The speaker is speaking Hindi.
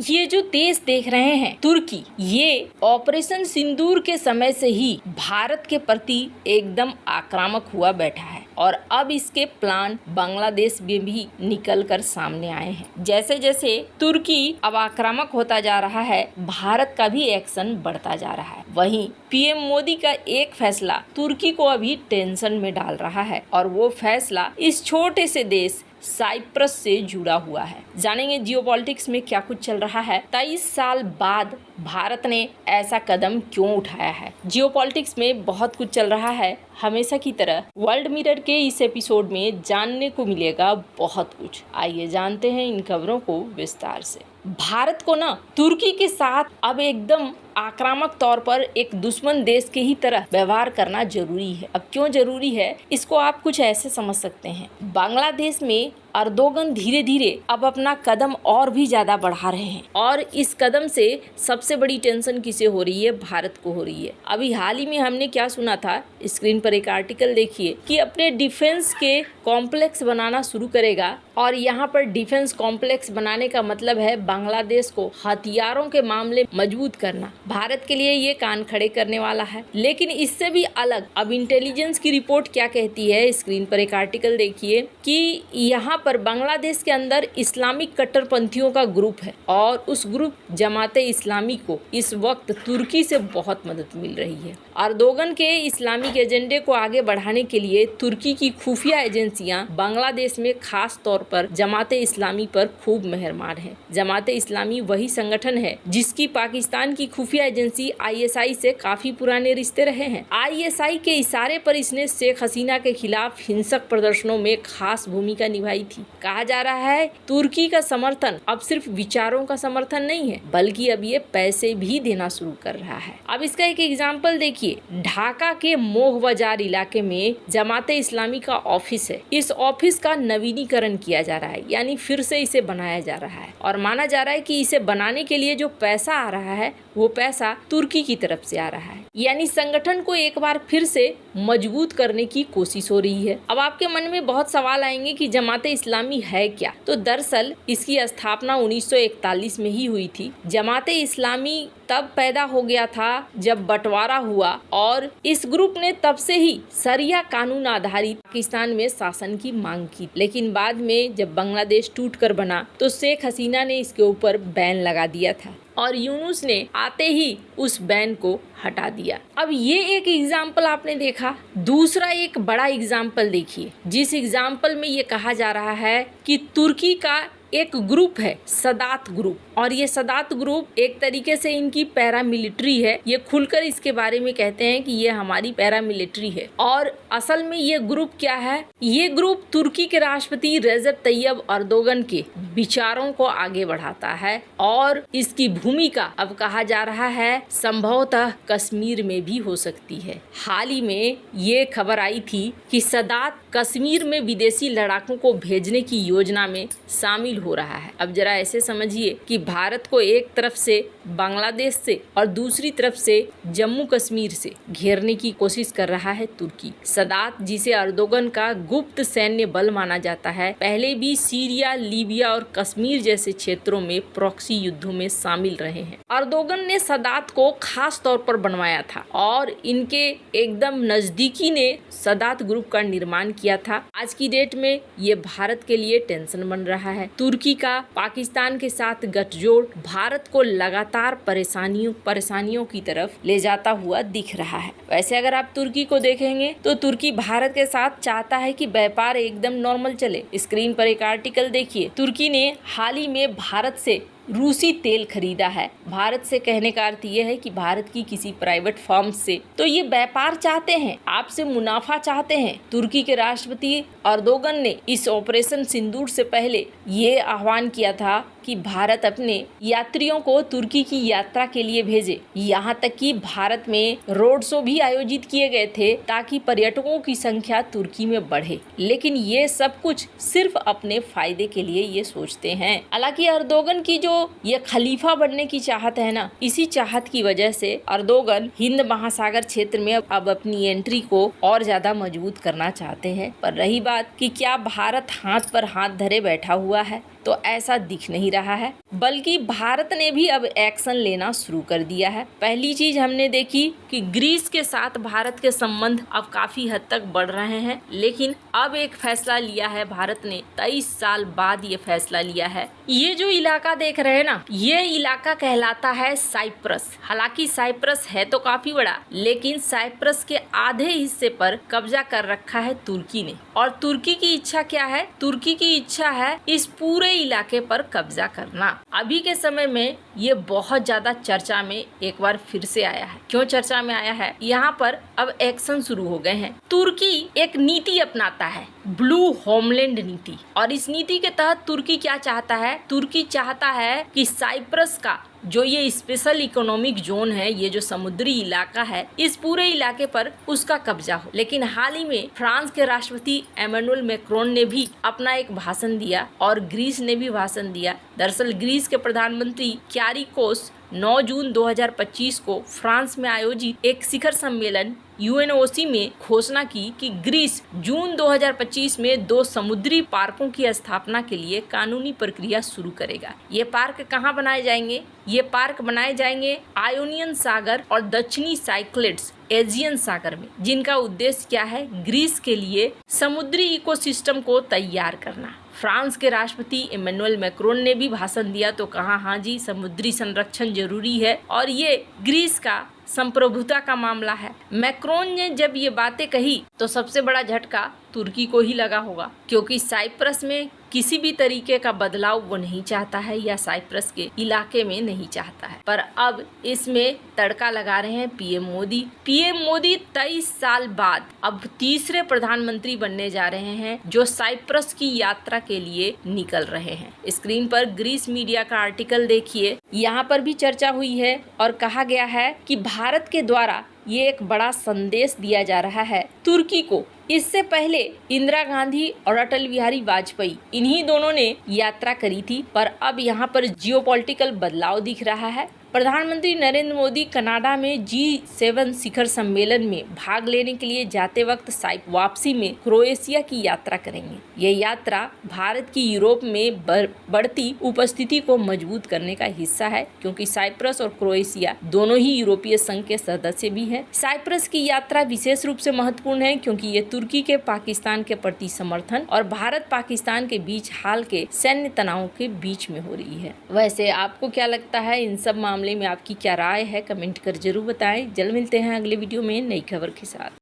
ये जो देश देख रहे हैं तुर्की, ये ऑपरेशन सिंदूर के समय से ही भारत के प्रति एकदम आक्रामक हुआ बैठा है और अब इसके प्लान बांग्लादेश में भी निकल कर सामने आए हैं। जैसे जैसे तुर्की अब आक्रामक होता जा रहा है, भारत का भी एक्शन बढ़ता जा रहा है। वहीं पीएम मोदी का एक फैसला तुर्की को अभी टेंशन में डाल रहा है और वो फैसला इस छोटे से देश साइप्रस से जुड़ा हुआ है। जानेंगे जियोपॉलिटिक्स में क्या कुछ चल रहा है, 23 साल बाद भारत ने ऐसा कदम क्यों उठाया है। जियोपॉलिटिक्स में बहुत कुछ चल रहा है, हमेशा की तरह वर्ल्ड मिरर के इस एपिसोड में जानने को मिलेगा बहुत कुछ। आइए जानते हैं इन खबरों को विस्तार से। भारत को ना तुर्की के साथ अब एकदम आक्रामक तौर पर एक दुश्मन देश के ही तरह व्यवहार करना जरूरी है। अब क्यों जरूरी है, इसको आप कुछ ऐसे समझ सकते हैं। बांग्लादेश में अर्दोगन धीरे धीरे अब अपना कदम और भी ज्यादा बढ़ा रहे हैं और इस कदम से सबसे बड़ी टेंशन किसे हो रही है, भारत को हो रही है। अभी हाल ही में हमने क्या सुना था, स्क्रीन पर एक आर्टिकल देखिए कि अपने डिफेंस के कॉम्प्लेक्स बनाना शुरू करेगा और यहाँ पर डिफेंस कॉम्प्लेक्स बनाने का मतलब है बांग्लादेश को हथियारों के मामले मजबूत करना। भारत के लिए ये कान खड़े करने वाला है। लेकिन इससे भी अलग अब इंटेलिजेंस की रिपोर्ट क्या कहती है, स्क्रीन पर एक आर्टिकल देखिए कि यहाँ पर बांग्लादेश के अंदर इस्लामिक कट्टरपंथियों का ग्रुप है और उस ग्रुप जमाते इस्लामी को इस वक्त तुर्की से बहुत मदद मिल रही है। अर्दोगन के इस्लामिक एजेंडे को आगे बढ़ाने के लिए तुर्की की खुफिया एजेंसियां बांग्लादेश में खास तौर पर जमाते इस्लामी पर खूब मेहरबान है। जमाते इस्लामी वही संगठन है जिसकी पाकिस्तान की खुफिया एजेंसी ISI से काफी पुराने रिश्ते रहे हैं। ISI के इशारे पर इसने शेख हसीना के खिलाफ हिंसक प्रदर्शनों में खास भूमिका निभाई थी। कहा जा रहा है तुर्की का समर्थन अब सिर्फ विचारों का समर्थन नहीं है, बल्कि अब ये पैसे भी देना शुरू कर रहा है। अब इसका एक एग्जाम्पल देखिए, ढाका के मोह बाजार इलाके में जमाते इस्लामी का ऑफिस है। इस ऑफिस का नवीनीकरण किया जा रहा है, यानी फिर से इसे बनाया जा रहा है और माना जा रहा है कि इसे बनाने के लिए जो पैसा आ रहा है वो पैसा तुर्की की तरफ से आ रहा है, यानी संगठन को एक बार फिर से मजबूत करने की कोशिश हो रही है। अब आपके मन में बहुत सवाल आएंगे कि जमाते इस्लामी है क्या। तो दरअसल इसकी स्थापना 1941 में ही हुई थी। जमाते इस्लामी तब पैदा हो गया था जब बंटवारा हुआ और इस ग्रुप ने तब से ही शरिया कानून आधारित पाकिस्तान में शासन की मांग की। लेकिन बाद में जब बांग्लादेश टूटकर बना तो शेख हसीना ने इसके ऊपर बैन लगा दिया था और यूनुस ने आते ही उस बैन को हटा दिया। अब ये एक एग्जाम्पल आपने देखा। दूसरा एक बड़ा एग्जाम्पल देखिए, जिस एग्जाम्पल में ये कहा जा रहा है कि तुर्की का एक ग्रुप है सदात ग्रुप और ये सदात ग्रुप एक तरीके से इनकी पैरामिलिट्री है। ये खुलकर इसके बारे में कहते हैं कि ये हमारी पैरामिलिट्री है और असल में ये ग्रुप क्या है, ये ग्रुप तुर्की के राष्ट्रपति रेजब तैयब अर्दोगन के विचारों को आगे बढ़ाता है और इसकी भूमिका अब कहा जा रहा है संभवतः कश्मीर में भी हो सकती है। हाल ही में ये खबर आई थी कि सदात कश्मीर में विदेशी लड़ाकों को भेजने की योजना में शामिल हो रहा है। अब जरा ऐसे समझिए कि भारत को एक तरफ से बांग्लादेश से और दूसरी तरफ से जम्मू कश्मीर से घेरने की कोशिश कर रहा है तुर्की। सदात, जिसे अर्दोगन का गुप्त सैन्य बल माना जाता है, पहले भी सीरिया, लीबिया और कश्मीर जैसे क्षेत्रों में प्रॉक्सी युद्धों में शामिल रहे हैं। अर्दोगन ने सदात को खास तौर पर बनवाया था और इनके एकदम नजदीकी ने सदात ग्रुप का निर्माण किया था। आज की डेट में ये भारत के लिए टेंशन बन रहा है। तुर्की का पाकिस्तान के साथ गठजोड़ भारत को लगातार परेशानियों की तरफ ले जाता हुआ दिख रहा है। वैसे अगर आप तुर्की को देखेंगे तो तुर्की भारत के साथ चाहता है कि व्यापार एकदम नॉर्मल चले। स्क्रीन पर एक आर्टिकल देखिए, तुर्की ने हाल ही में भारत से रूसी तेल खरीदा है। भारत से कहने का अर्थ ये है कि भारत की किसी प्राइवेट फर्म से। तो ये व्यापार चाहते हैं, आपसे मुनाफा चाहते हैं। तुर्की के राष्ट्रपति अर्दोगन ने इस ऑपरेशन सिंदूर से पहले ये आह्वान किया था कि भारत अपने यात्रियों को तुर्की की यात्रा के लिए भेजे। यहाँ तक कि भारत में रोड शो भी आयोजित किए गए थे ताकि पर्यटकों की संख्या तुर्की में बढ़े। लेकिन ये सब कुछ सिर्फ अपने फायदे के लिए ये सोचते हैं। हालांकि अर्दोगन की जो ये खलीफा बनने की चाहत है ना, इसी चाहत की वजह से अर्दोगन हिंद महासागर क्षेत्र में अब अपनी एंट्री को और ज्यादा मजबूत करना चाहते हैं। पर रही बात कि क्या भारत हाथ पर हाथ धरे बैठा हुआ है, तो ऐसा दिख नहीं रहा है, बल्कि भारत ने भी अब एक्शन लेना शुरू कर दिया है। पहली चीज हमने देखी कि ग्रीस के साथ भारत के संबंध अब काफी हद तक बढ़ रहे हैं, लेकिन अब एक फैसला लिया है भारत ने, 23 साल बाद ये फैसला लिया है। ये जो इलाका देख रहे हैं ना, ये इलाका कहलाता है साइप्रस। हालांकि साइप्रस है तो काफी बड़ा, लेकिन साइप्रस के आधे हिस्से पर कब्जा कर रखा है तुर्की ने। और तुर्की की इच्छा क्या है? तुर्की की इच्छा है इस पूरे इलाके पर कब्जा करना। अभी के समय में ये बहुत ज्यादा चर्चा में एक बार फिर से आया है। क्यों चर्चा में आया है? यहाँ पर अब एक्शन शुरू हो गए हैं। तुर्की एक नीति अपनाता है, ब्लू होमलैंड नीति, और इस नीति के तहत तुर्की क्या चाहता है? तुर्की चाहता है कि साइप्रस का जो ये स्पेशल इकोनॉमिक जोन है, ये जो समुद्री इलाका है, इस पूरे इलाके पर उसका कब्जा हो। लेकिन हाल ही में फ्रांस के राष्ट्रपति एमेनुअल मैक्रोन ने भी अपना एक भाषण दिया और ग्रीस ने भी भाषण दिया। दरअसल ग्रीस के प्रधानमंत्री क्यारिकोस 9 जून 2025 को फ्रांस में आयोजित एक शिखर सम्मेलन UNOC में घोषणा की कि ग्रीस जून 2025 में 2 समुद्री पार्कों की स्थापना के लिए कानूनी प्रक्रिया शुरू करेगा। ये पार्क कहाँ बनाए जाएंगे? ये पार्क बनाए जाएंगे आयोनियन सागर और दक्षिणी साइक्लेड्स एजियन सागर में, जिनका उद्देश्य क्या है? ग्रीस के लिए समुद्री इकोसिस्टम को तैयार करना। फ्रांस के राष्ट्रपति इमैनुअल मैक्रोन ने भी भाषण दिया तो कहा, हाँ जी, समुद्री संरक्षण जरूरी है और ये ग्रीस का संप्रभुता का मामला है। मैक्रोन ने जब ये बातें कही तो सबसे बड़ा झटका तुर्की को ही लगा होगा, क्योंकि साइप्रस में किसी भी तरीके का बदलाव वो नहीं चाहता है या साइप्रस के इलाके में नहीं चाहता है। पर अब इसमें तड़का लगा रहे हैं पीएम मोदी। पीएम मोदी 23 साल बाद अब तीसरे प्रधानमंत्री बनने जा रहे हैं जो साइप्रस की यात्रा के लिए निकल रहे हैं। स्क्रीन पर ग्रीस मीडिया का आर्टिकल देखिए, यहाँ पर भी चर्चा हुई है और कहा गया है कि भारत के द्वारा ये एक बड़ा संदेश दिया जा रहा है तुर्की को। इससे पहले इंदिरा गांधी और अटल बिहारी वाजपेयी, इन्हीं दोनों ने यात्रा करी थी, पर अब यहाँ पर जियोपॉलिटिकल बदलाव दिख रहा है। प्रधानमंत्री नरेंद्र मोदी कनाडा में G7 शिखर सम्मेलन में भाग लेने के लिए जाते वक्त वापसी में क्रोएशिया की यात्रा करेंगे। ये यात्रा भारत की यूरोप में बढ़ती उपस्थिति को मजबूत करने का हिस्सा है, क्योंकि साइप्रस और क्रोएशिया दोनों ही यूरोपीय संघ के सदस्य भी हैं। साइप्रस की यात्रा विशेष रूप से महत्वपूर्ण है क्योंकि ये तुर्की के पाकिस्तान के प्रति समर्थन और भारत पाकिस्तान के बीच हाल के सैन्य तनाव के बीच में हो रही है। वैसे आपको क्या लगता है? इन सब मामले में आपकी क्या राय है? कमेंट कर जरूर बताएं। जल्द मिलते हैं अगले वीडियो में नई खबर के साथ।